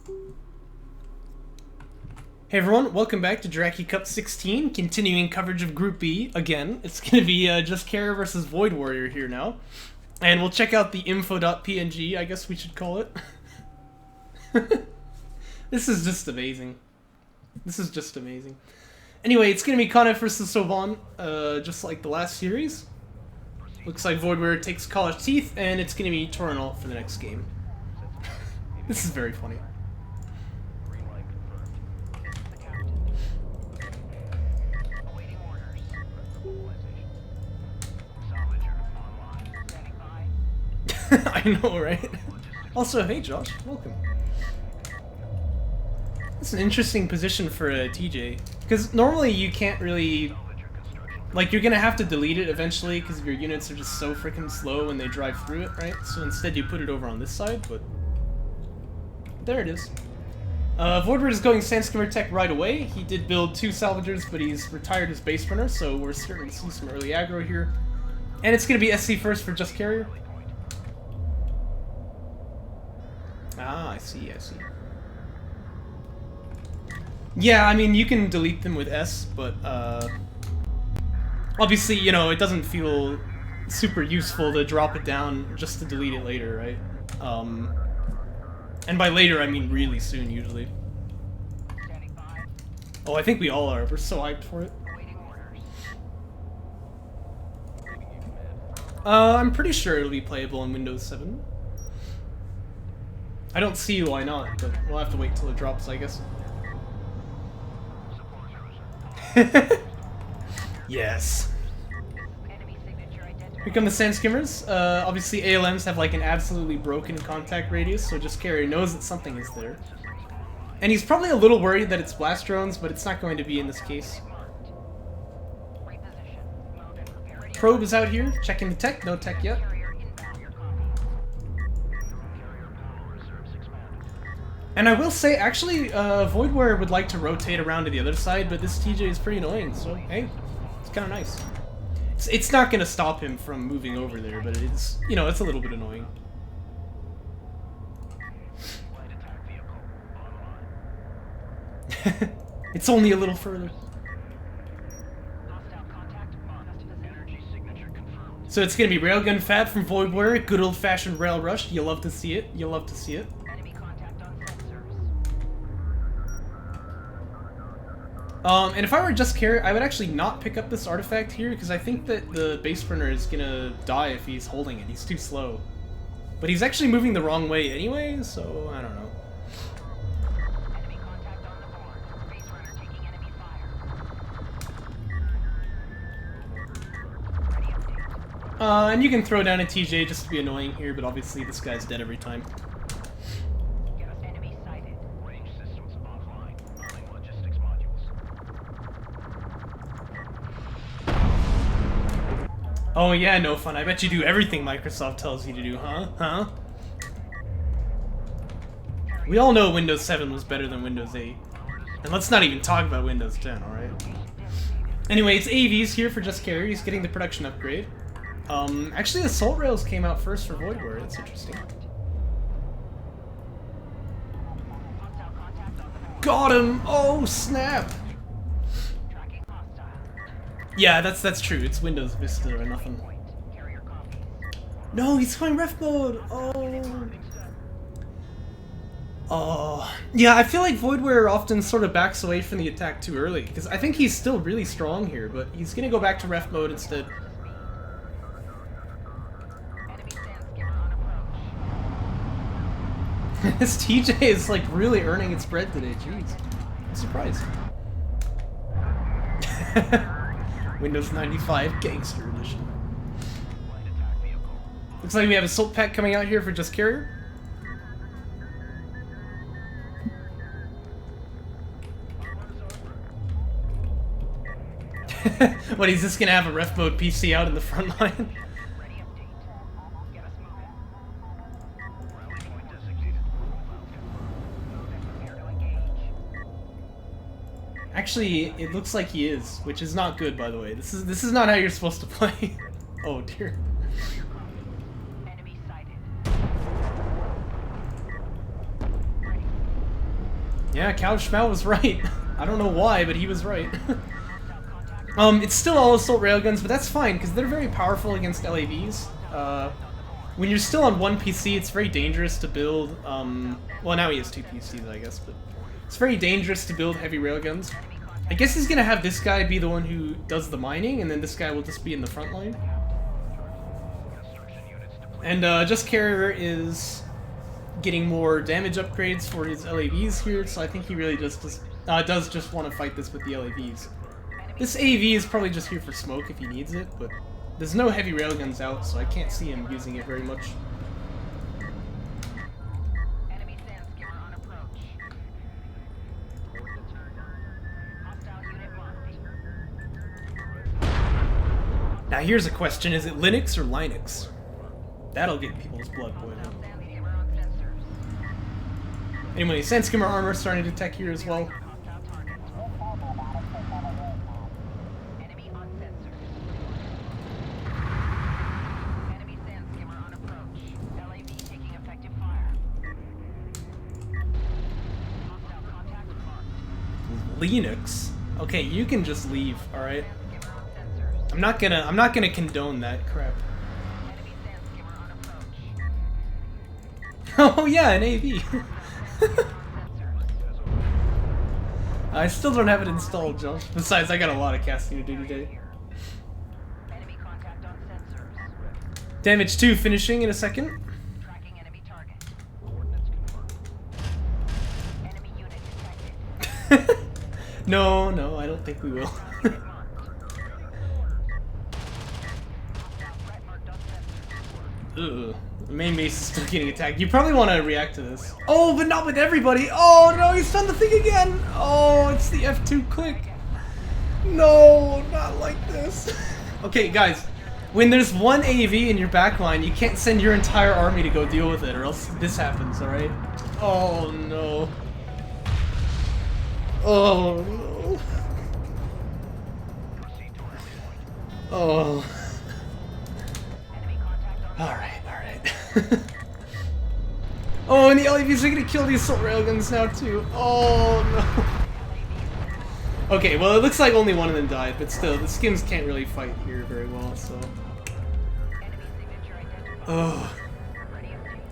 Hey everyone, welcome back to Jaraci Cup 16, continuing coverage of Group B. Again, it's going to be Just Carrier versus Void Warrior here now. And we'll check out the info.png, I guess we should call it. This is just amazing. This is just amazing. Anyway, it's going to be Kharak versus Sovan, just like the last series. Looks like Void Warrior takes College Teeth, and it's going to be Toronto for the next game. This is very funny. I know, right? Also, hey Josh, welcome. That's an interesting position for a TJ, because normally you can't really... Like, you're gonna have to delete it eventually, because your units are just so freaking slow when they drive through it, right? So instead you put it over on this side, but... There it is. Voidward is going Sandskimmer Tech right away. He did build 2 Salvagers, but he's retired his base runner, so we're starting to see some early aggro here. And it's gonna be SC first for Just Carrier. Ah, I see, I see. Yeah, I mean, you can delete them with S, but, obviously, you know, it doesn't feel super useful to drop it down just to delete it later, right? And by later, I mean really soon, usually. Oh, I think we all are. We're so hyped for it. I'm pretty sure it'll be playable on Windows 7. I don't see why not, but we'll have to wait till it drops, I guess. Yes. Here come the Sandskimmers. Obviously ALMs have like an absolutely broken contact radius, so Just Carrier knows that something is there. And he's probably a little worried that it's blast drones, but it's not going to be in this case. Probe is out here, checking the tech. No tech yet. And I will say, actually, Void Warrior would like to rotate around to the other side, but this TJ is pretty annoying, so hey, it's kind of nice. It's not going to stop him from moving over there, but it's, you know, it's a little bit annoying. It's only a little further. So it's going to be Railgun Fab from Void Warrior, good old-fashioned Rail Rush. You'll love to see it. You'll love to see it. And if I were Just Carrier, I would actually not pick up this artifact here, because I think that the base runner is gonna die if he's holding it. He's too slow. But he's actually moving the wrong way anyway, so I don't know. And you can throw down a TJ just to be annoying here, but obviously this guy's dead every time. Oh yeah, no fun. I bet you do everything Microsoft tells you to do, huh? Huh? We all know Windows 7 was better than Windows 8. And let's not even talk about Windows 10, alright? Anyway, it's AVs here for Just Carrier. He's getting the production upgrade. Actually, Assault Rails came out first for Void Warrior. That's interesting. Got him! Oh, snap! Yeah, that's true. It's Windows Vista or nothing. No, he's going ref mode! Oh. Oh. Yeah, I feel like Void Warrior often sort of backs away from the attack too early, because I think he's still really strong here, but he's gonna go back to ref mode instead. This TJ is like really earning its bread today, jeez. I'm surprised. Windows 95 Gangster Edition. Looks like we have a Assault Pack coming out here for Just Carrier. What, he's just gonna have a ref mode PC out in the front line? Actually, it looks like he is, which is not good, by the way. This is not how you're supposed to play. Oh dear. Yeah, Couch Schmau was right. I don't know why, but he was right. It's still all assault railguns, but that's fine, because they're very powerful against LAVs. When you're still on one PC, it's very dangerous to build, well, now he has 2 PCs, I guess, but it's very dangerous to build heavy railguns. I guess he's gonna have this guy be the one who does the mining, and then this guy will just be in the front line. And, Just Carrier is getting more damage upgrades for his LAVs here, so I think he really does just want to fight this with the LAVs. This AV is probably just here for smoke if he needs it, but there's no heavy railguns out, so I can't see him using it very much. Now here's a question, is it Linux or Linux? That'll get people's blood boiling. Anyway, Sandskimmer armor starting to tech here as well. Linux? Okay, you can just leave, alright? I'm not gonna condone that crap. Oh yeah, an AV. I still don't have it installed, Josh. Besides, I got a lot of casting to do today. Damage 2 finishing in a second. No, I don't think we will. Ugh. The main base is still getting attacked. You probably want to react to this. Oh, but not with everybody. Oh no, he's done the thing again. Oh, it's the F2 click. No, not like this. Okay, guys. When there's one AV in your backline, you can't send your entire army to go deal with it, or else this happens, alright? Oh no. Oh no. Oh. Alright. Oh, and the LAVs are gonna kill the assault railguns now too. Oh no. Okay, well it looks like only one of them died, but still, the Skims can't really fight here very well, so. Oh.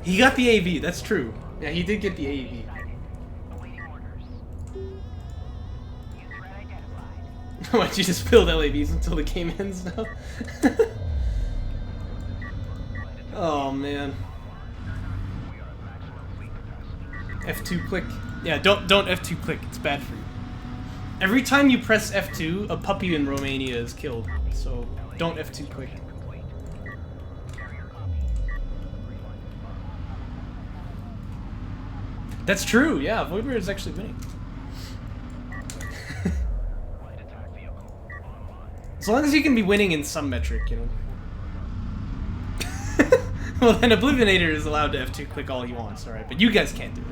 He got the AV, that's true. Yeah, he did get the AV. Why'd you just build LAVs until the game ends now? Oh man. F2 click. Yeah, don't F2 click, it's bad for you. Every time you press F2, a puppy in Romania is killed. So don't F2 click. That's true, yeah, vaygr is actually winning. As long as you can be winning in some metric, you know. Well, then Oblivionator is allowed to F2 click all he wants, alright, but you guys can't do it.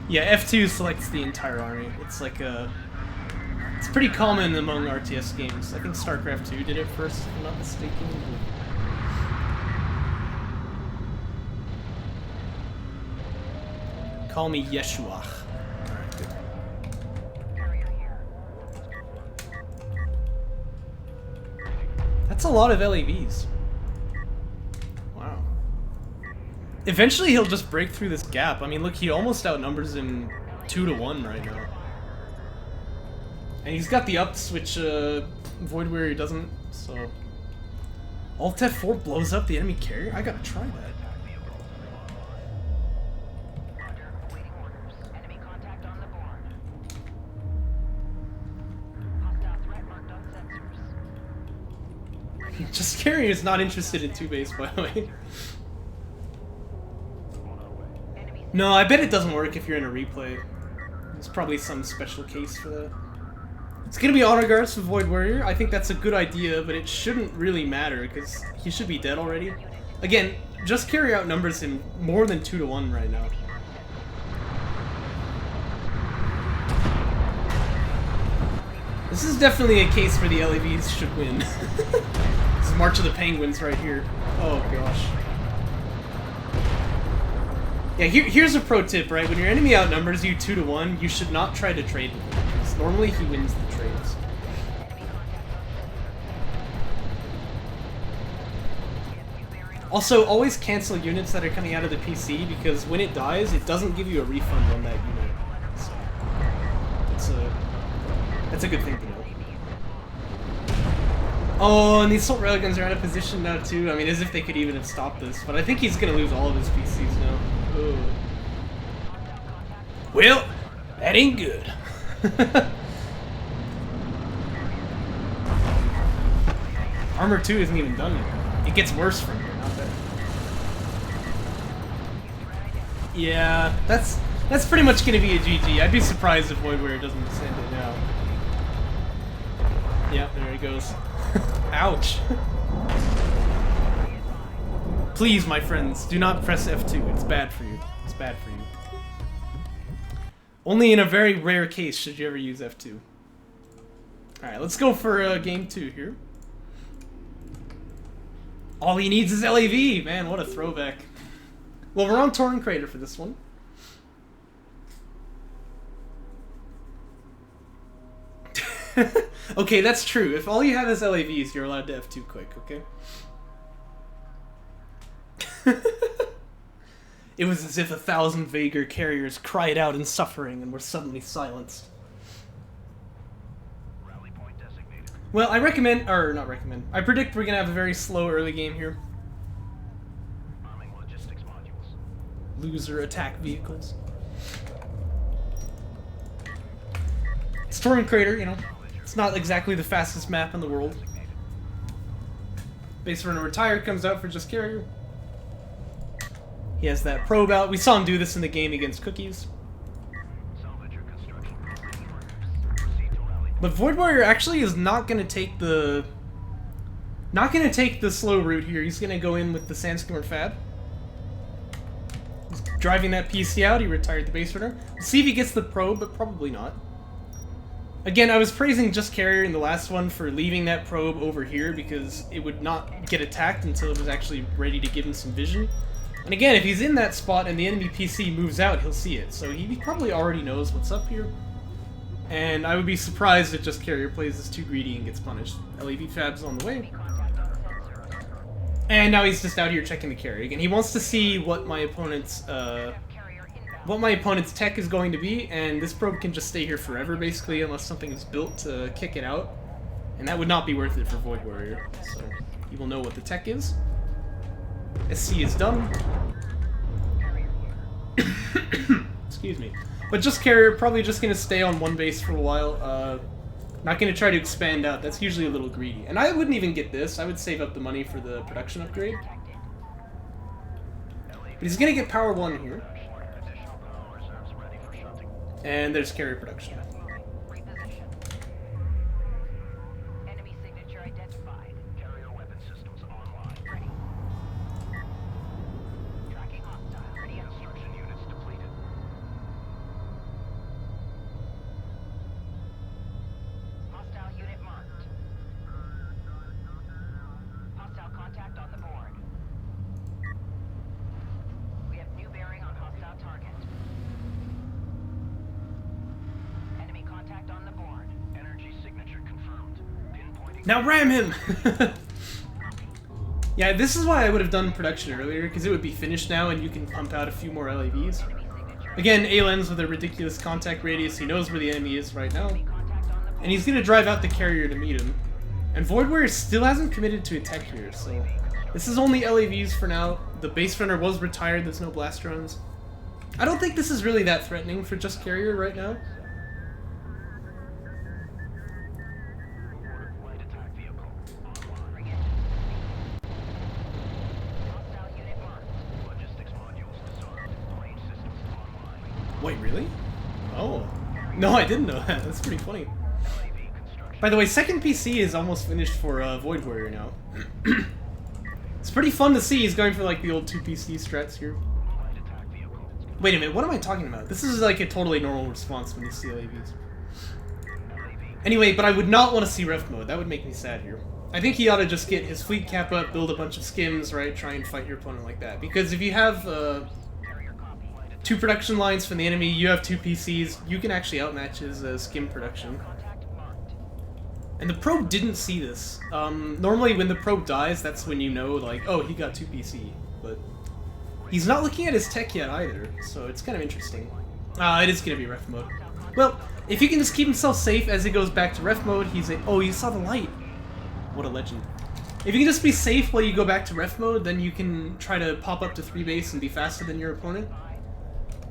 Yeah, F2 selects the entire army. It's like a... It's pretty common among RTS games. I think StarCraft 2 did it first, if I'm not mistaken. Call me Yeshua. Alright, good. That's a lot of LAVs. Wow. Eventually he'll just break through this gap. I mean, look, he almost outnumbers him 2-1 right now. And he's got the up switch, Void Warrior doesn't, so... Alt F4 blows up the enemy carrier? I gotta try that. Just Carrier is not interested in 2-base, by the way. No, I bet it doesn't work if you're in a replay. There's probably some special case for that. It's gonna be Honor Guards for Void Warrior. I think that's a good idea, but it shouldn't really matter, because he should be dead already. Again, Just Carrier outnumbers him more than 2-1 right now. This is definitely a case where the LAVs should win. This is March of the Penguins right here. Oh gosh. Yeah, here's a pro tip, right? When your enemy outnumbers you 2 to 1, you should not try to trade with him, because normally he wins the trades. Also, always cancel units that are coming out of the PC, because when it dies, it doesn't give you a refund on that unit. So, that's a good thing to know. Oh, and these assault railguns are out of position now too. I mean, as if they could even have stopped this. But I think he's gonna lose all of his PCs now. Oh. Well, that ain't good. Armor 2 isn't even done yet. It gets worse from here, not better. Yeah, that's pretty much gonna be a GG. I'd be surprised if Voidware doesn't send it now. Yeah, there he goes. Ouch. Please, my friends, do not press F2. It's bad for you. It's bad for you. Only in a very rare case should you ever use F2. Alright, let's go for game 2 here. All he needs is LAV! Man, what a throwback. Well, we're on Torrent Crater for this one. Okay, that's true. If all you have is LAVs, you're allowed to F2 quick, okay? It was as if 1,000 vaygr carriers cried out in suffering and were suddenly silenced. Rally point designated. Well, I recommend, or not recommend, I predict we're gonna have a very slow early game here. Arming logistics modules. Loser attack vehicles. Storm Crater, you know. It's not exactly the fastest map in the world. Base Runner Retired comes out for just carrier. He has that probe out. We saw him do this in the game against Cookies. But Void Warrior actually is not going to take the slow route here. He's going to go in with the Sandstorm Fab. He's driving that PC out. He retired the Base Runner. We'll see if he gets the probe, but probably not. Again, I was praising Just Carrier in the last one for leaving that probe over here because it would not get attacked until it was actually ready to give him some vision. And again, if he's in that spot and the enemy PC moves out, he'll see it. So he probably already knows what's up here. And I would be surprised if Just Carrier plays this too greedy and gets punished. LAV Fab's on the way. And now he's just out here checking the carry. Again, he wants to see what my opponent's tech is going to be, and this probe can just stay here forever, basically, unless something is built to kick it out. And that would not be worth it for Void Warrior. So, he will know what the tech is. SC is done. Excuse me. But Just Carrier, probably just going to stay on one base for a while. Not going to try to expand out. That's usually a little greedy. And I wouldn't even get this. I would save up the money for the production upgrade. But he's going to get Power 1 here. And there's carrier production. Enemy signature identified. Carrier weapon systems online. Ready. Tracking hostile. Ready. Construction units depleted. Hostile unit marked. Hostile contact on the board. We have new bearing on hostile target. Contact on the board. Energy signature confirmed. Pinpointing. Now ram him! Yeah, this is why I would have done production earlier, because it would be finished now and you can pump out a few more LAVs. Again, Alen's with a ridiculous contact radius, he knows where the enemy is right now. And he's going to drive out the carrier to meet him. And Void Warrior still hasn't committed to a tech here, so... This is only LAVs for now. The Base Runner was retired, there's no blast drones. I don't think this is really that threatening for Just Carrier right now. Wait, really? Oh. No, I didn't know that. That's pretty funny. By the way, second PC is almost finished for Void Warrior now. It's pretty fun to see he's going for like the old 2 PC strats here. Wait a minute, what am I talking about? This is like a totally normal response when you see LAVs. Anyway, but I would not want to see ref mode. That would make me sad here. I think he ought to just get his fleet cap up, build a bunch of skims, right? Try and fight your opponent like that. Because if you have 2 production lines from the enemy, you have 2 PCs, you can actually outmatch his skim production. And the probe didn't see this. Normally when the probe dies, that's when you know, like, oh, he got 2 PC. But he's not looking at his tech yet either, so it's kind of interesting. It is going to be ref mode. Well, if he can just keep himself safe as he goes back to ref mode, he's a... Oh, you saw the light. What a legend. If you can just be safe while you go back to ref mode, then you can try to pop up to 3 base and be faster than your opponent.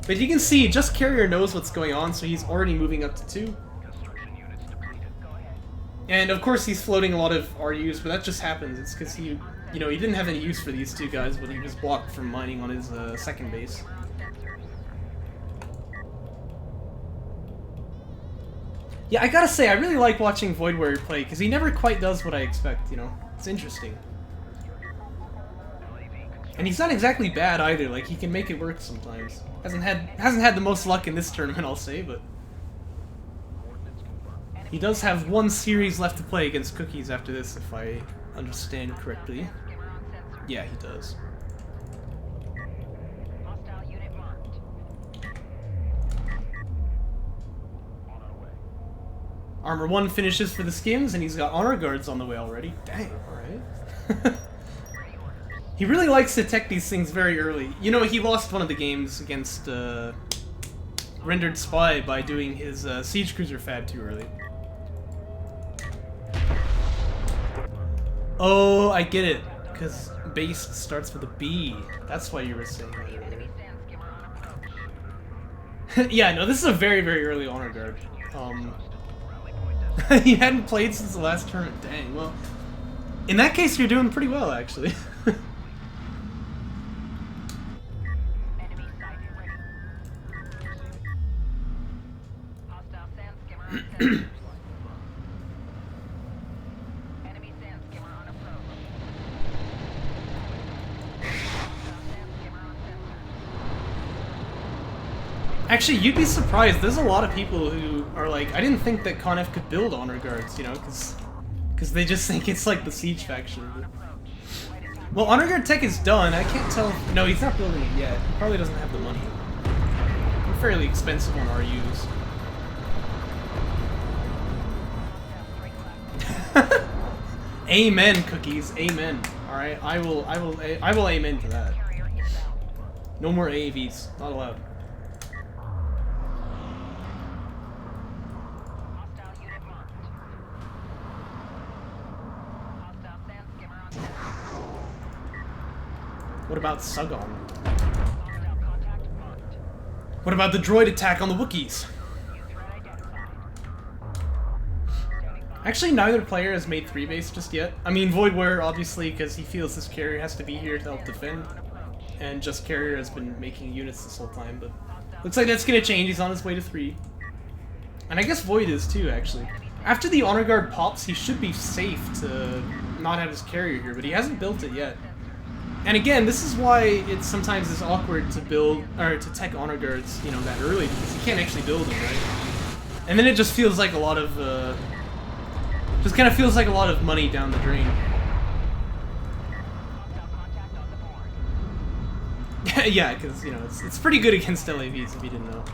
But you can see, Just Carrier knows what's going on, so he's already moving up to 2. And of course he's floating a lot of RUs, but that just happens. It's because he, you know, he didn't have any use for these 2 guys, but he was blocked from mining on his second base. Yeah, I gotta say, I really like watching Void Warrior play, because he never quite does what I expect, you know? It's interesting. And he's not exactly bad either, like, he can make it work sometimes. Hasn't had the most luck in this tournament, I'll say, but... He does have 1 series left to play against Cookies after this, if I understand correctly. Yeah, he does. Armor 1 finishes for the Skims, and he's got Honor Guards on the way already. Dang, alright. He really likes to tech these things very early. You know, he lost one of the games against Rendered Spy by doing his Siege Cruiser fab too early. Oh, I get it. Because base starts with a B. That's why you were saying that earlier. Yeah, no, this is a very, very early Honor Guard. He hadn't played since the last tournament. Dang, well... In that case, you're doing pretty well, actually. Actually, you'd be surprised. There's a lot of people who are like, I didn't think that Conf could build Honor Guards, you know, because they just think it's like the Siege faction. Well, Honor Guard tech is done. I can't tell if... No, he's not building it yet. He probably doesn't have the money. They're fairly expensive on RUs. Amen, Cookies. Amen. Alright, I will amen to that. No more AAVs. Not allowed. What about Sugon? What about the droid attack on the Wookiees? Actually, neither player has made 3 base just yet. I mean, Void Warrior, obviously, because he feels this carrier has to be here to help defend. And Just Carrier has been making units this whole time, but... Looks like that's gonna change, he's on his way to 3. And I guess Void is too, actually. After the Honor Guard pops, he should be safe to not have his carrier here, but he hasn't built it yet. And again, this is why it's sometimes is awkward to build, or to tech Honor Guards, you know, that early, because you can't actually build them, right? And then it just feels like a lot of, just kind of feels like a lot of money down the drain. Yeah, because, you know, it's pretty good against LAVs, if you didn't know.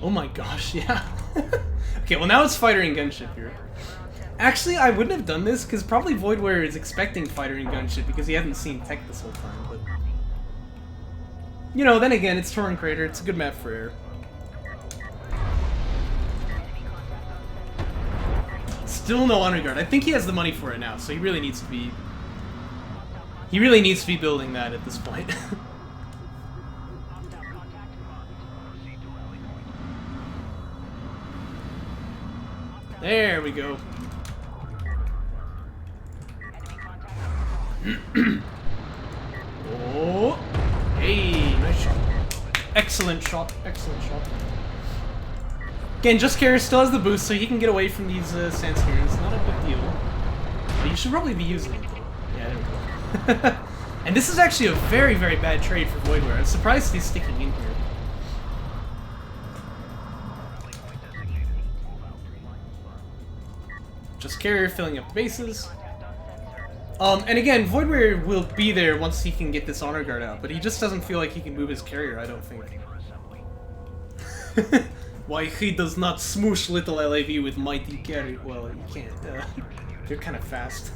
Oh my gosh, yeah. Okay, well now it's fighter and gunship here. Actually, I wouldn't have done this, because probably Void Warrior is expecting fighter and gunship, because he hasn't seen tech this whole time, but... You know, then again, it's Torrent Crater, it's a good map for air. Still no Honor Guard. I think he has the money for it now, so he really needs to be... He really needs to be building that at this point. There we go. Oh, hey, nice shot. Excellent shot, excellent shot. Again, Just Carrier still has the boost, so he can get away from these Sandspears. Not a big deal. But you should probably be using it. Yeah, there we go. And this is actually a very, very bad trade for Void Warrior. I'm surprised he's sticking in here. Just Carrier filling up bases. And again, Void Warrior will be there once he can get this honor guard out, but he just doesn't feel like he can move his carrier, I don't think. Why he does not smoosh little LAV with mighty carry? Well, you can't. You're kind of fast.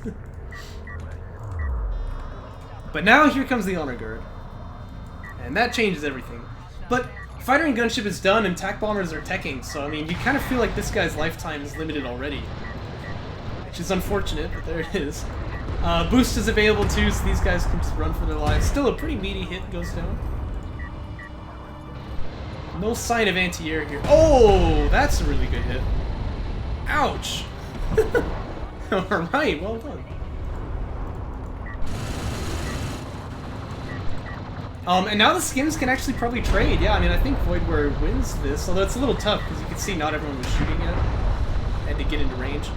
But now here comes the honor guard. And that changes everything. But fighter and gunship is done and tac bombers are teching, so I mean, you kind of feel like this guy's lifetime is limited already. Which is unfortunate, but there it is. Boost is available too, so these guys can just run for their lives. Still a pretty meaty hit goes down. No sign of anti-air here. Oh, that's a really good hit. Ouch! Alright, well done. And now the skins can actually probably trade. Yeah, I mean, I think Void Warrior wins this, although it's a little tough, because you can see not everyone was shooting yet. Had to get into range.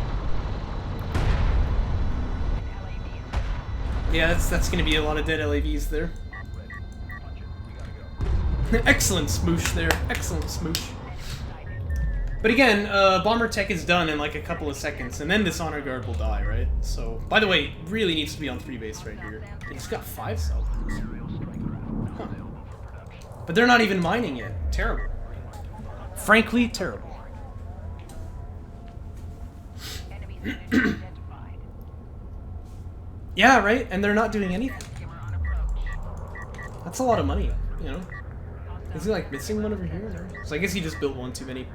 Yeah, that's going to be a lot of dead LAVs there. Excellent smoosh there. Excellent smoosh. But again, bomber tech is done in like a couple of seconds, and then this honor guard will die, right? So, by the way, really needs to be on 3 base right here. And he's got 5 cells. Huh. But they're not even mining yet. Terrible. Frankly, terrible. Yeah, right? And they're not doing anything. That's a lot of money, you know? Is he like missing one over here? So I guess he just built one too many.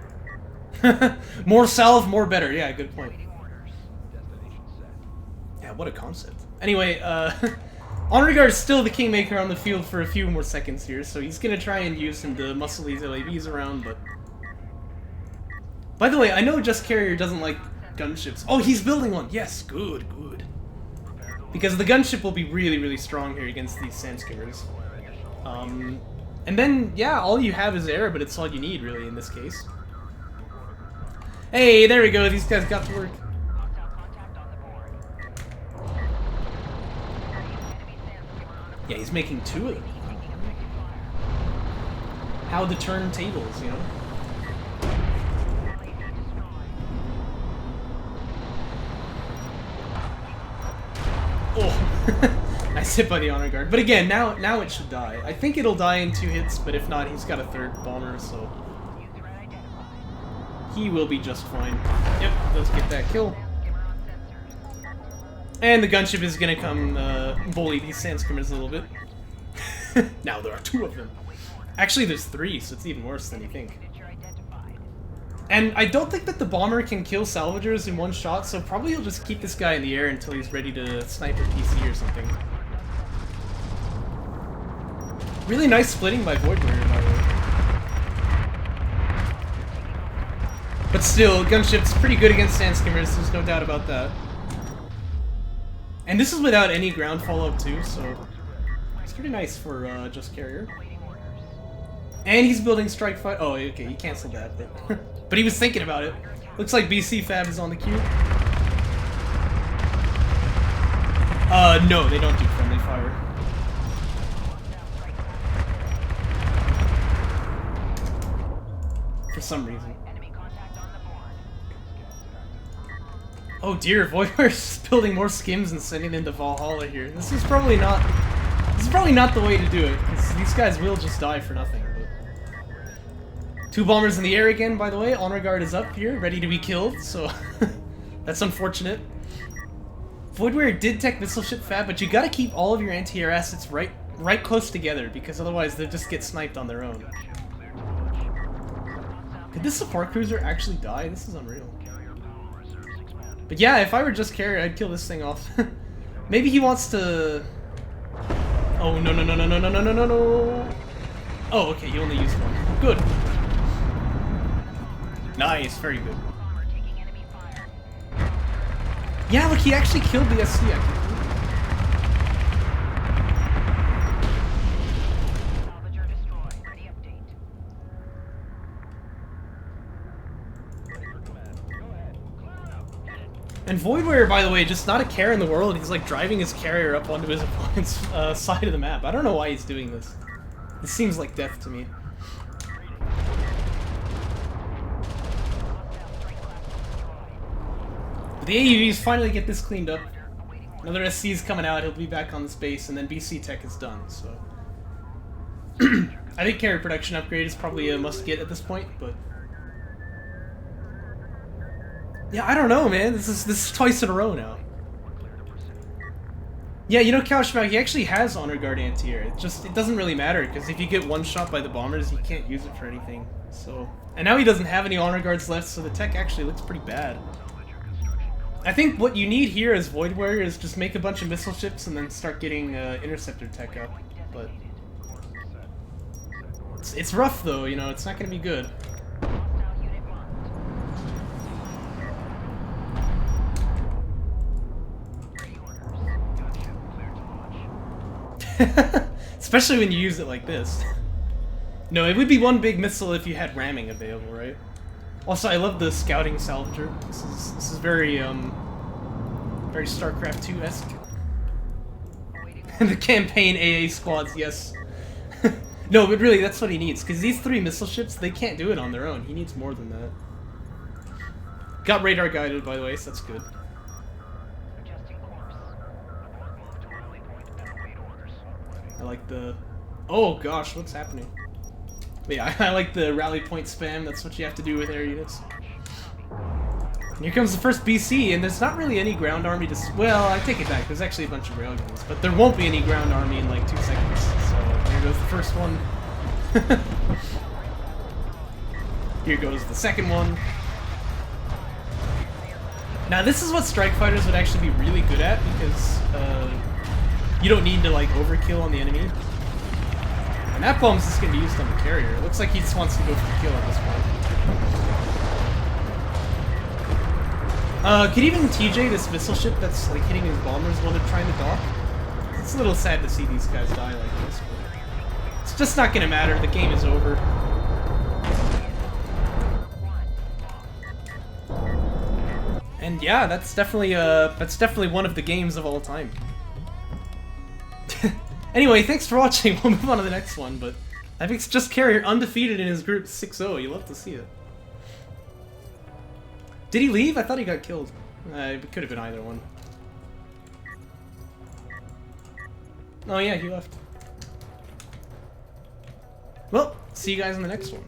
More salve, more better. Yeah, good point. Yeah, what a concept. Anyway, Honor Guard is still the Kingmaker on the field for a few more seconds here, so he's gonna try and use him to muscle these LAVs around, but... By the way, I know Just Carrier doesn't like gunships. Oh, he's building one! Yes, good, good. Because the gunship will be really, really strong here against these Sandskimmers. And then, yeah, all you have is air, but it's all you need, really, in this case. Hey, there we go, these guys got to work. Yeah, he's making 2 of them. How to turn tables, you know? Oh, nice hit by the honor guard. But again, now it should die. I think it'll die in 2 hits, but if not, he's got a 3rd bomber, so he will be just fine. Yep, let's get that kill. And the gunship is gonna come bully these Sandskimmers a little bit. Now there are 2 of them. Actually, there's 3, so it's even worse than you think. And I don't think that the bomber can kill salvagers in 1 shot, so probably he'll just keep this guy in the air until he's ready to snipe a PC or something. Really nice splitting by Void Warrior, by the way. But still, gunship's pretty good against Sandskimmers, there's no doubt about that. And this is without any ground follow-up too, so it's pretty nice for Just Carrier. And he's building Strike Fight. Oh, okay, he canceled that, but but he was thinking about it. Looks like BC Fab is on the queue. No, they don't do friendly fire. For some reason. Oh dear, Voidware's building more skims and sending them to Valhalla here. This is probably not the way to do it, because these guys will just die for nothing. But 2 bombers in the air again, by the way. Honor Guard is up here, ready to be killed, so that's unfortunate. Voidware did tech Missile Ship Fab, but you gotta keep all of your anti-air assets right close together, because otherwise they'll just get sniped on their own. Could this support cruiser actually die? This is unreal. But yeah, if I were Just Carrier, I'd kill this thing off. Maybe he wants to... Oh, no, no, no, no, no, no, no, no, no, no. Oh, okay, you only used 1. Good. Nice, very good. Yeah, look, he actually killed the SC, I think. And Voidware, by the way, just not a care in the world. He's like driving his carrier up onto his opponent's side of the map. I don't know why he's doing this. This seems like death to me. But the AUVs finally get this cleaned up. Another SC's coming out, he'll be back on the space, and then BC Tech is done, so... I think carrier production upgrade is probably a must-get at this point, but... Yeah, I don't know, man. This is twice in a row now. Yeah, you know, Kawashima, he actually has Honor Guard anti-air. It doesn't really matter, because if you get one shot by the bombers, you can't use it for anything, so... And now he doesn't have any Honor Guards left, so the tech actually looks pretty bad. I think what you need here as Void Warrior is just make a bunch of missile ships and then start getting Interceptor tech up, but... It's rough, though, you know, it's not gonna be good. Especially when you use it like this. No, it would be one big missile if you had ramming available, right? Also, I love the scouting salvager. This is very very StarCraft 2-esque. The campaign AA squads, yes. No, but really, that's what he needs, because these 3 missile ships, they can't do it on their own. He needs more than that. Got radar guided, by the way, so that's good. I like the... Oh gosh, what's happening? But yeah, I like the rally point spam. That's what you have to do with air units. And here comes the first BC, and there's not really any ground army to... Well, I take it back. There's actually a bunch of railguns, but there won't be any ground army in like 2 seconds. So here goes the first one. Here goes the second one. Now this is what strike fighters would actually be really good at, because you don't need to like overkill on the enemy. And that bomb's just going to be used on the carrier. It looks like he just wants to go for the kill at this point. Could even TJ this missile ship that's like hitting his bombers while they're trying to dock? It's a little sad to see these guys die like this, but it's just not going to matter. The game is over. And yeah, that's definitely one of the games of all time. Anyway, thanks for watching. We'll move on to the next one, but I think it's just Carrier undefeated in his group 6-0. You love to see it. Did he leave? I thought he got killed. It could have been either one. Oh yeah, he left. Well, see you guys in the next one.